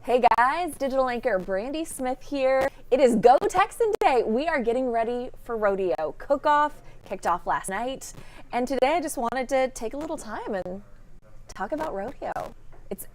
Hey guys, digital anchor Brandi Smith here. It is Go Texan Day. We are getting ready for Rodeo. Cook-off kicked off last night, and today I just wanted to take a little time and talk about Rodeo.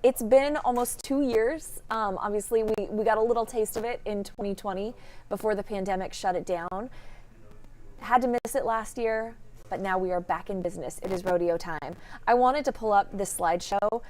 It's been almost 2 years. Obviously, we got a little taste of it in 2020 before the pandemic shut it down. Had to miss it last year, but now we are back in business. It is rodeo time. I wanted to pull up this slideshow.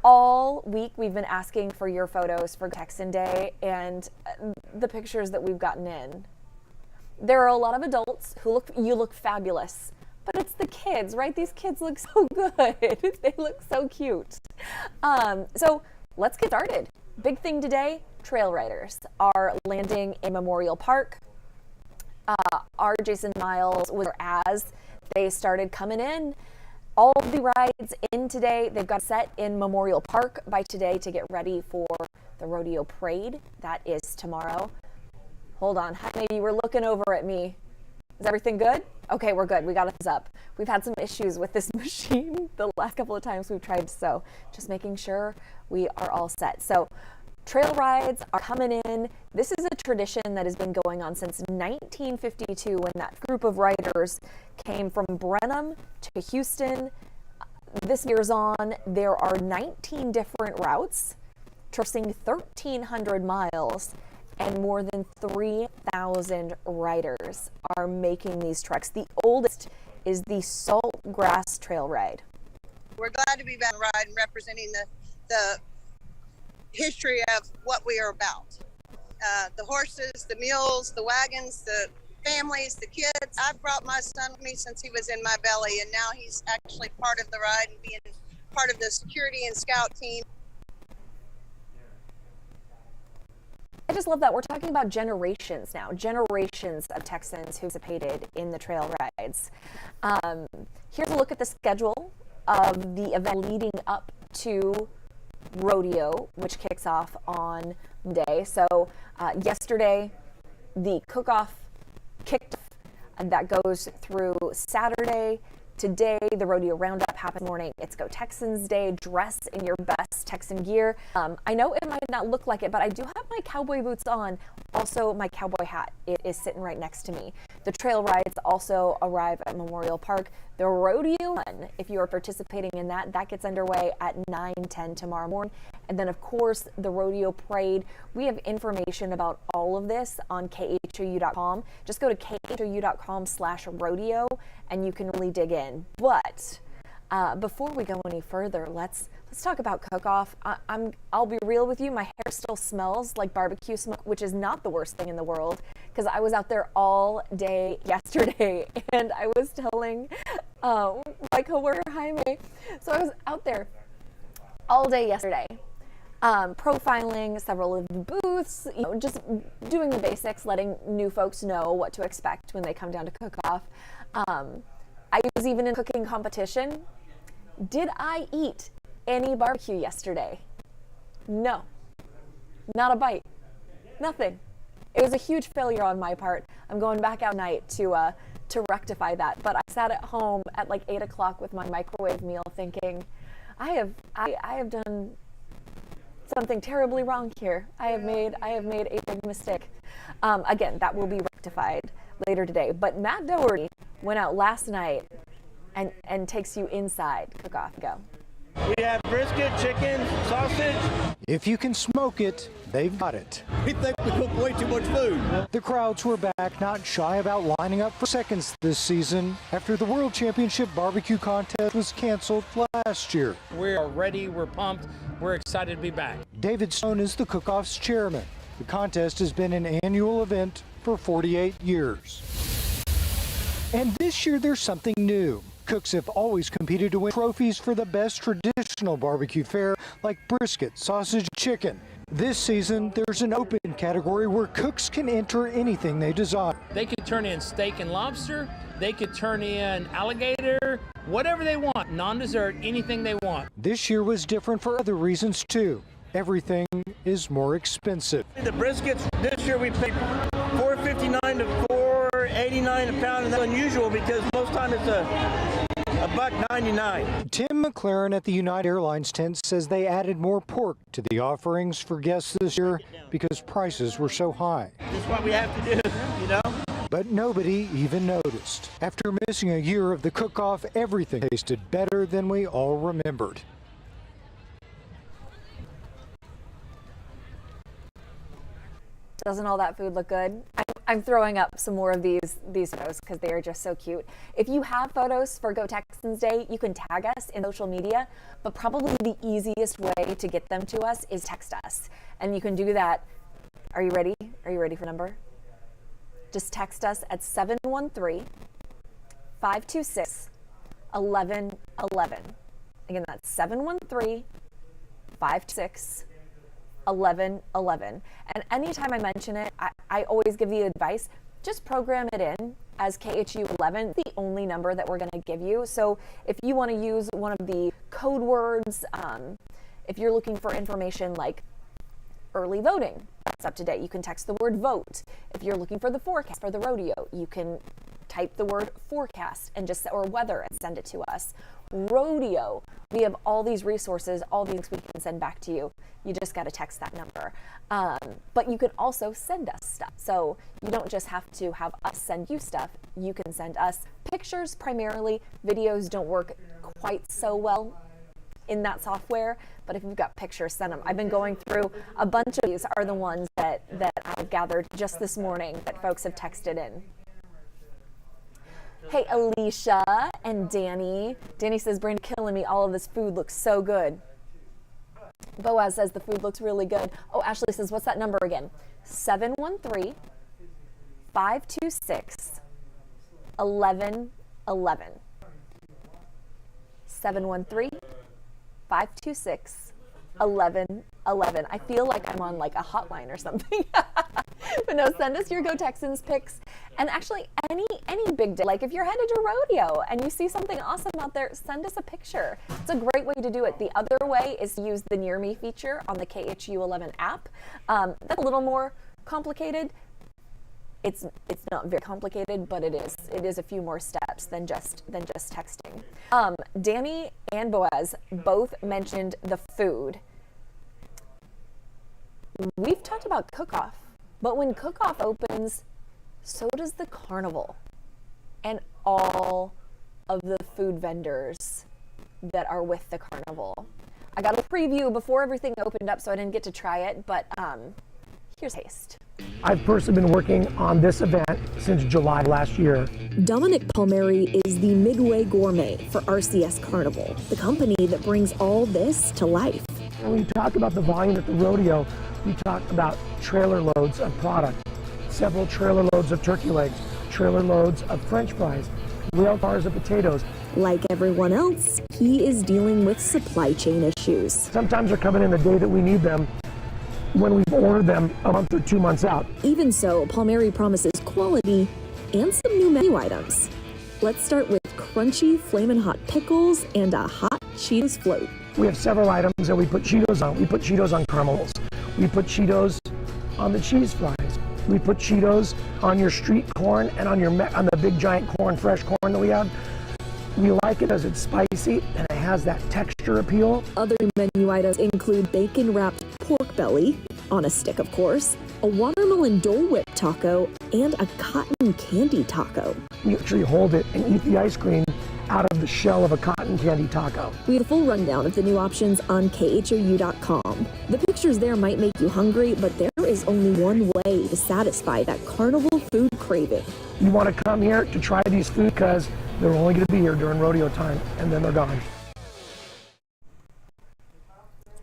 All week we've been asking for your photos for Texan Day and the pictures that we've gotten in. There are a lot of adults who look fabulous, but it's the kids, right? These kids look so good. They look so cute. So let's get started. Big thing today, trail riders are landing in Memorial Park. Our Jason Miles was as they started coming in. All of the rides in today, they've got set in Memorial Park by today to get ready for the rodeo parade. That is tomorrow. Hold on, maybe you were looking over at me. Is everything good? Okay, we're good. We got this up. We've had some issues with this machine the last couple of times we've tried, so just making sure we are all set. So trail rides are coming in. This is a tradition that has been going on since 1952 when that group of riders came from Brenham to Houston. This year's on, there are 19 different routes, traversing 1,300 miles, and more than 3,000 riders are making these treks. The oldest is the Saltgrass Trail Ride. We're glad to be back riding, representing the history of what we are about. The horses, the mules, the wagons, the families, the kids. I've brought my son with me since he was in my belly, and now he's actually part of the ride and being part of the security and scout team. I just love that we're talking about generations now, generations of Texans who participated in the trail rides. Here's a look at the schedule of the event leading up to Rodeo, which kicks off on Monday. So yesterday, the cook-off kicked off, and that goes through Saturday. Today, the rodeo roundup happens morning. It's Go Texans Day. Dress in your best Texan gear. I know it might not look like it, but I do have my cowboy boots on. Also, my cowboy hat is sitting right next to me. The trail rides also arrive at Memorial Park. The rodeo one, if you are participating in that gets underway at 9:10 tomorrow morning. And then, of course, the rodeo parade. We have information about all of this on khou.com. Just go to khou.com/rodeo and you can really dig in. But before we go any further, let's talk about cook-off. I'll be real with you. My hair still smells like barbecue smoke, which is not the worst thing in the world, because I was out there all day yesterday, and I was telling my coworker Jaime. So I was out there all day yesterday, profiling several of the booths, just doing the basics, letting new folks know what to expect when they come down to cook-off. I was even in a cooking competition. Did I eat any barbecue yesterday? No, not a bite, nothing. It was a huge failure on my part. I'm going back out tonight to rectify that. But I sat at home at like 8 o'clock with my microwave meal, thinking, I have done something terribly wrong here. I have made a big mistake. Again, that will be rectified later today. But Matt Doherty went out last night and takes you inside cook-off. Go. We have brisket, chicken, sausage. If you can smoke it, they've got it. We think we cook way too much food. The crowds were back, not shy about lining up for seconds this season after the World Championship Barbecue Contest was canceled last year. We are ready, we're pumped, we're excited to be back. David Stone is the cook-off's chairman. The contest has been an annual event for 48 years. And this year there's something new. Cooks have always competed to win trophies for the best traditional barbecue fare like brisket, sausage, chicken. This season, there's an open category where cooks can enter anything they desire. They could turn in steak and lobster, they could turn in alligator, whatever they want, non-dessert, anything they want. This year was different for other reasons too. Everything is more expensive. The briskets, this year we paid $4.59 to $4.89 a pound, and that's unusual because most time it's a $1.99. Tim McLaren at the United Airlines tent says they added more pork to the offerings for guests this year because prices were so high. That's what we have to do, you know? But nobody even noticed. After missing a year of the cook-off, everything tasted better than we all remembered. Doesn't all that food look good? I'm throwing up some more of these photos because they are just so cute. If you have photos for Go Texans Day, you can tag us in social media, but probably the easiest way to get them to us is text us. And you can do that. Are you ready? Are you ready for the number? Just text us at 713-526-1111. Again, that's 713-526-1111. And anytime I mention it, I always give the advice, just program it in as KHU11, the only number that we're going to give you. So if you want to use one of the code words, if you're looking for information like early voting, that's up to date, you can text the word vote. If you're looking for the forecast for the rodeo, you can type the word forecast and or weather and send it to us. Rodeo, we have all these resources, all these we can send back to you. You just got to text that number. But you can also send us stuff. So you don't just have to have us send you stuff. You can send us pictures primarily. Videos don't work quite so well in that software, but if you've got pictures, send them. I've been going through a bunch of these are the ones that I've gathered just this morning that folks have texted in. Hey, Alicia and Danny. Danny says, Brandi, killing me. All of this food looks so good. Boaz says the food looks really good. Oh, Ashley says, what's that number again? 713-526-1111. 713-526-1111. I feel like I'm on like a hotline or something. But no, send us your Go Texans pics. And actually any big day, like if you're headed to rodeo and you see something awesome out there, send us a picture. It's a great way to do it. The other way is to use the Near Me feature on the KHU11 app. That's a little more complicated. It's not very complicated, but it is a few more steps than just texting. Danny and Boaz both mentioned the food. We've talked about cook-off, but when cook-off opens, so does the carnival and all of the food vendors that are with the carnival. I got a preview before everything opened up, so I didn't get to try it, but here's a taste. I've personally been working on this event since July last year. Dominic Palmieri is the Midway Gourmet for RCS Carnival, the company that brings all this to life. When we talk about the volume at the rodeo, we talk about trailer loads of product, several trailer loads of turkey legs, trailer loads of French fries, rail cars of potatoes. Like everyone else, he is dealing with supply chain issues. Sometimes they're coming in the day that we need them, when we've ordered them a month or 2 months out. Even so, Palmieri promises quality and some new menu items. Let's start with crunchy Flamin' Hot pickles and a hot Cheetos float. We have several items that we put Cheetos on. We put Cheetos on caramels. We put Cheetos on the cheese fries. We put Cheetos on your street corn and on the big giant corn, fresh corn that we have. We like it as it's spicy and it has that texture appeal. Other menu items include bacon-wrapped pork belly, on a stick of course, a watermelon Dole Whip taco, and a cotton candy taco. We actually hold it and eat the ice cream out of the shell of a cotton candy taco. We had a full rundown of the new options on KHOU.com. The pictures there might make you hungry, but there is only one way to satisfy that carnival food craving. You want to come here to try these food because they're only going to be here during rodeo time and then they're gone.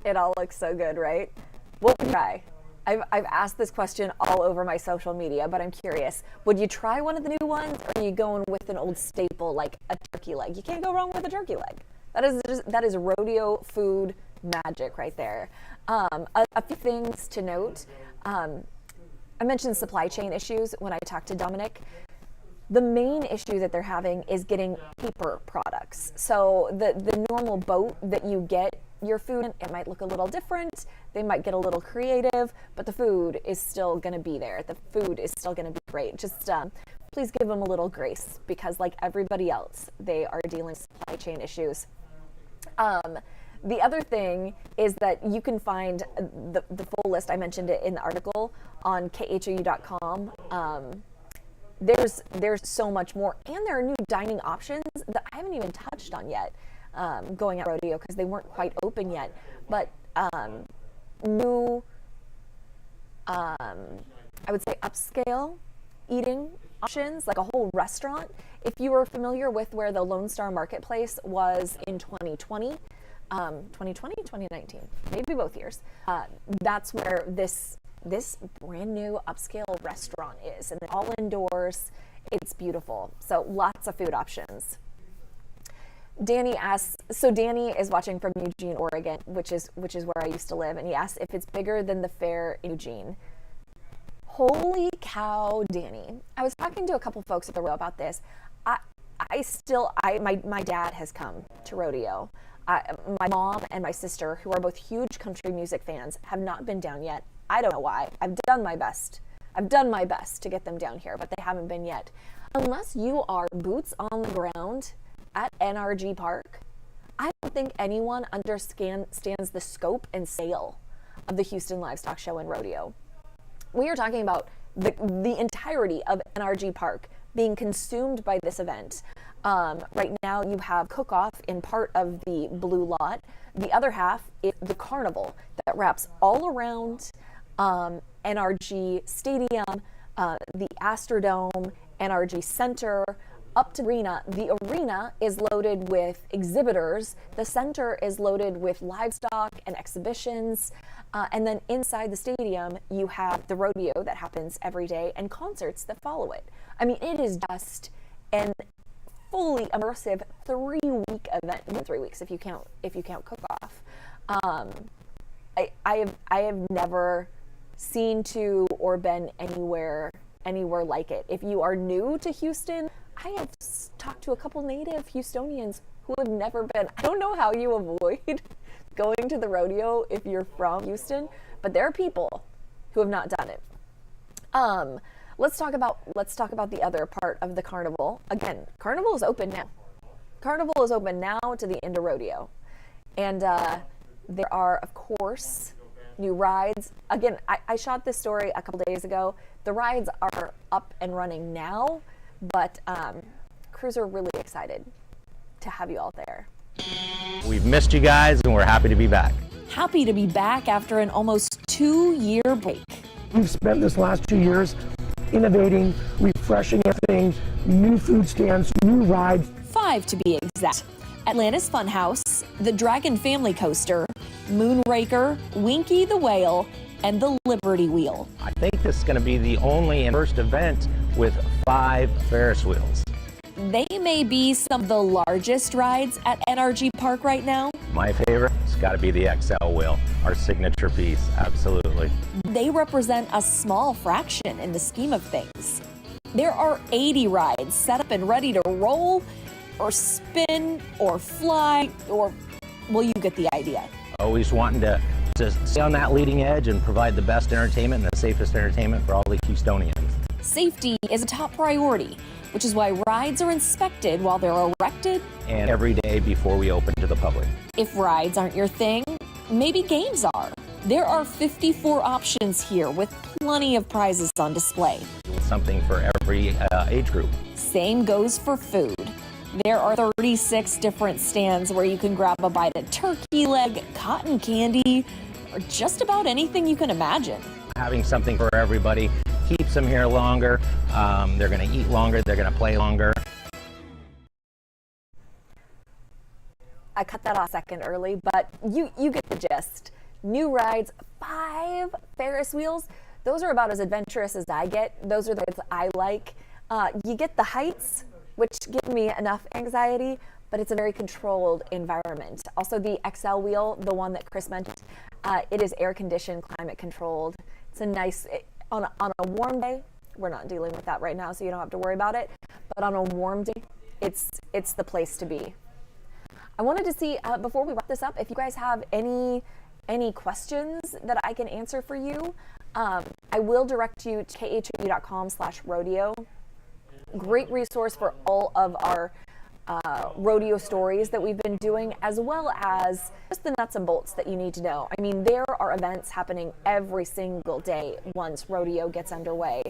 It all looks so good, right? What would you try? I've asked this question all over my social media, but I'm curious. Would you try one of the new ones, or are you going with an old staple like a turkey leg? You can't go wrong with a turkey leg. That is rodeo food magic right there. A few things to note. I mentioned supply chain issues when I talked to Dominic. The main issue that they're having is getting paper products. So the normal boat that you get your food, it might look a little different. They might get a little creative, but the food is still going to be there. The food is still going to be great. Just please give them a little grace, because like everybody else, they are dealing with supply chain issues. The other thing is that you can find the full list. I mentioned it in the article on khou.com. There's so much more, and there are new dining options that I haven't even touched on yet, going at Rodeo, because they weren't quite open yet. But new, I would say, upscale eating options, like a whole restaurant. If you were familiar with where the Lone Star Marketplace was in 2020, 2019, maybe both years, that's where this brand new upscale restaurant is, and all indoors. It's beautiful. So lots of food options. Danny asks, so Danny is watching from Eugene, Oregon, which is where I used to live, and he asks if it's bigger than the fair in Eugene. Holy cow, Danny. I was talking to a couple folks at the rodeo about this. My dad has come to rodeo. My mom and my sister, who are both huge country music fans, have not been down yet. I don't know why. I've done my best to get them down here, but they haven't been yet. Unless you are boots on the ground at NRG Park, I don't think anyone understands the scope and scale of the Houston Livestock Show and Rodeo. We are talking about the entirety of NRG Park being consumed by this event. Right now you have cook-off in part of the blue lot. The other half is the carnival that wraps all around NRG Stadium, the Astrodome, NRG Center, up to arena. The arena is loaded with exhibitors. The center is loaded with livestock and exhibitions. And then inside the stadium, you have the rodeo that happens every day and concerts that follow it. I mean, it is just an fully immersive 3-week event. 3 weeks if you count cook-off. I have never seen to or been anywhere like it. If you are new to Houston, I have talked to a couple native Houstonians who have never been. I don't know how you avoid going to the rodeo if you're from Houston, but there are people who have not done it. Let's talk about the other part of the carnival. Again, carnival is open now. Carnival is open now to the end of rodeo, and there are, of course, new rides. Again, I shot this story a couple days ago. The rides are up and running now, but crews are really excited to have you all there. We've missed you guys, and we're happy to be back. Happy to be back after an almost 2-year break. We've spent this last 2 years innovating, refreshing everything, new food stands, new rides. 5 to be exact. Atlantis Funhouse, the Dragon Family Coaster, Moonraker, Winky the Whale, and the Liberty Wheel. I think this is going to be the only and first event with 5 Ferris wheels. They may be some of the largest rides at NRG Park right now. My favorite has got to be the XL wheel, our signature piece, absolutely. They represent a small fraction in the scheme of things. There are 80 rides set up and ready to roll, or spin, or fly, or, well, you get the idea. Always wanting to stay on that leading edge and provide the best entertainment and the safest entertainment for all the Houstonians. Safety is a top priority, which is why rides are inspected while they're erected. And every day before we open to the public. If rides aren't your thing, maybe games are. There are 54 options here with plenty of prizes on display. Something for every age group. Same goes for food. There are 36 different stands where you can grab a bite of turkey leg, cotton candy, or just about anything you can imagine. Having something for everybody keeps them here longer. They're going to eat longer. They're going to play longer. I cut that off a second early, but you get the gist. New rides, 5 Ferris wheels. Those are about as adventurous as I get. Those are the ones I like. You get the heights, which give me enough anxiety, but it's a very controlled environment. Also, the XL wheel, the one that Chris mentioned, it is air conditioned, climate controlled. It's a nice, on a warm day, we're not dealing with that right now, so you don't have to worry about it. But on a warm day, it's the place to be. I wanted to see, before we wrap this up, if you guys have any questions that I can answer for you. I will direct you to khou.com/rodeo. Great resource for all of our rodeo stories that we've been doing, as well as just the nuts and bolts that you need to know. I mean, there are events happening every single day once rodeo gets underway.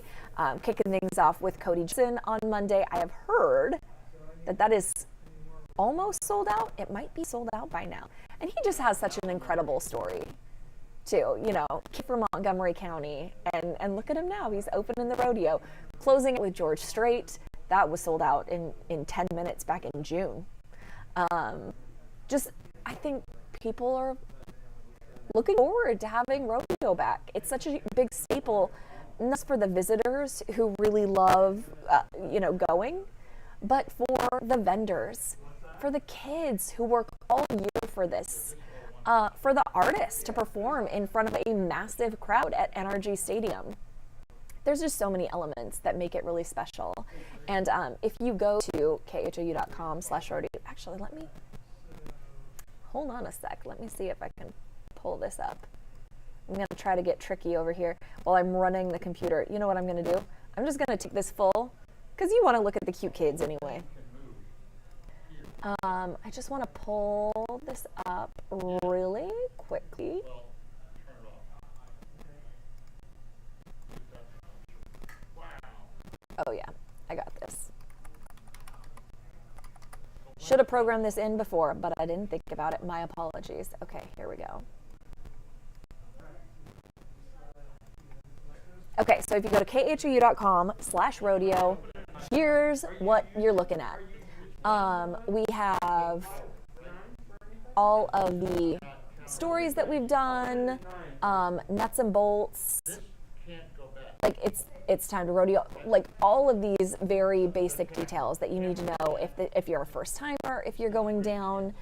Kicking things off with Cody Johnson on Monday. I have heard that is almost sold out. It might be sold out by now. And he just has such an incredible story too, you know, kid from Montgomery County, and look at him now. He's opening the rodeo. Closing it with George Strait. That was sold out in 10 minutes back in June. I think people are looking forward to having rodeo back. It's such a big staple, not just for the visitors who really love, going, but for the vendors, for the kids who work all year for this, for the artists to perform in front of a massive crowd at NRG Stadium. There's just so many elements that make it really special. And if you go to khou.com/rodeo, actually, hold on a sec. Let me see if I can pull this up. I'm going to try to get tricky over here while I'm running the computer. You know what I'm going to do? I'm just going to take this full, because you want to look at the cute kids anyway. I just want to pull this up really quickly. Oh yeah, I got this. Should have programmed this in before, but I didn't think about it. My apologies. Okay, here we go. Okay, so if you go to khou.com/rodeo, here's what you're looking at. We have all of the stories that we've done, nuts and bolts. Like it's time to rodeo. Like all of these very basic details that you need to know if you're a first timer, if you're going down.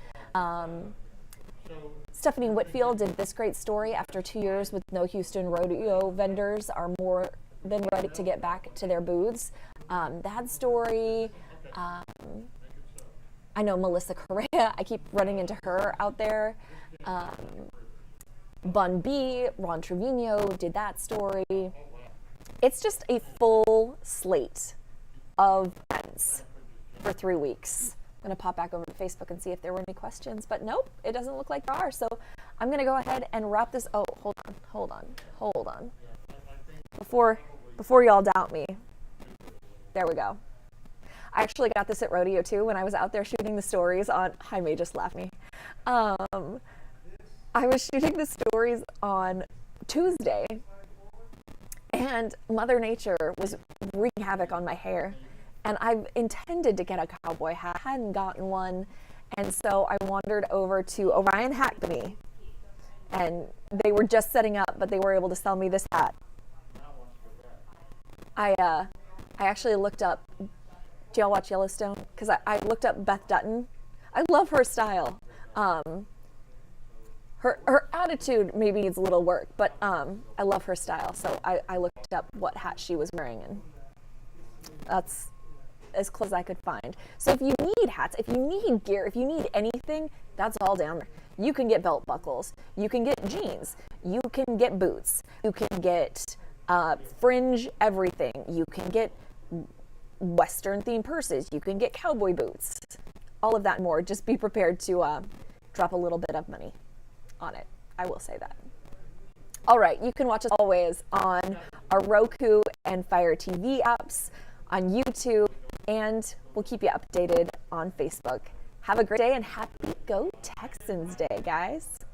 Stephanie Whitfield did this great story. After 2 years with no Houston rodeo vendors are more than ready to get back to their booths. That story. I know Melissa Correa. I keep running into her out there. Bun B, Ron Trevino did that story. It's just a full slate of events for 3 weeks. I'm going to pop back over to Facebook and see if there were any questions, but nope, it doesn't look like there are. So I'm going to go ahead and wrap this. Oh, hold on. Before y'all doubt me. There we go. I actually got this at Rodeo too when I was out there shooting the stories on, hi May, just laugh me. I was shooting the stories on Tuesday and Mother Nature was wreaking havoc on my hair. And I've intended to get a cowboy hat, hadn't gotten one. And so I wandered over to Orion Hat Company and they were just setting up, but they were able to sell me this hat. I actually looked up, do y'all watch Yellowstone? Because I looked up Beth Dutton. I love her style. Her attitude maybe needs a little work, but I love her style. So I looked up what hat she was wearing, and that's as close as I could find. So if you need hats, if you need gear, if you need anything, that's all down there. You can get belt buckles, you can get jeans, you can get boots, you can get fringe everything, you can get Western themed purses, you can get cowboy boots, all of that and more. Just be prepared to drop a little bit of money on it. I will say that. All right, you can watch us always on our Roku and Fire TV apps, on YouTube, and we'll keep you updated on Facebook. Have a great day and happy Go Texans Day, guys.